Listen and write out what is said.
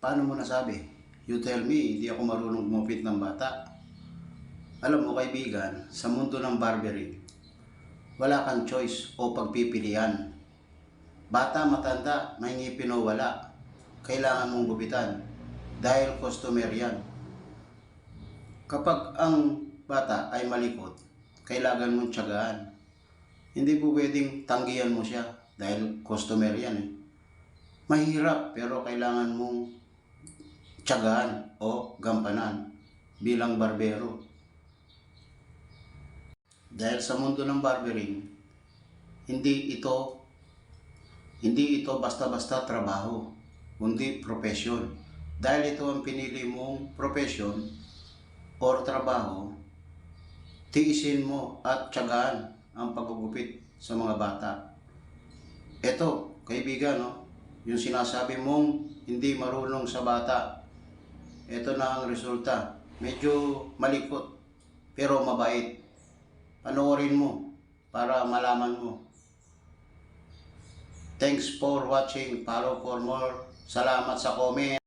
Paano mo nasabi? You tell me, hindi ako marunong gumupit ng bata. Alam mo kaibigan, sa mundo ng barbering, wala kang choice o pagpipilian. Bata, matanda, may ngipin o wala, kailangan mong gupitan dahil customer yan. Kapag ang bata ay malikot, kailangan mong tiyagaan. Hindi po pwedeng tanggihan mo siya dahil customer yan eh. Mahirap pero kailangan mong tiyagaan o gampanan bilang barbero. Dahil sa mundo ng barbering, hindi ito basta-basta trabaho, kundi profesyon. Dahil ito ang pinili mong profesyon or trabaho, tiisin mo at tiyagaan ang paggugupit sa mga bata. Ito, kaibigan, no? Yung sinasabi mong hindi marunong sa bata, ito na ang resulta. Medyo malikot, pero mabait. Panoorin mo para malaman mo. Thanks for watching. Follow for more. Salamat sa comment.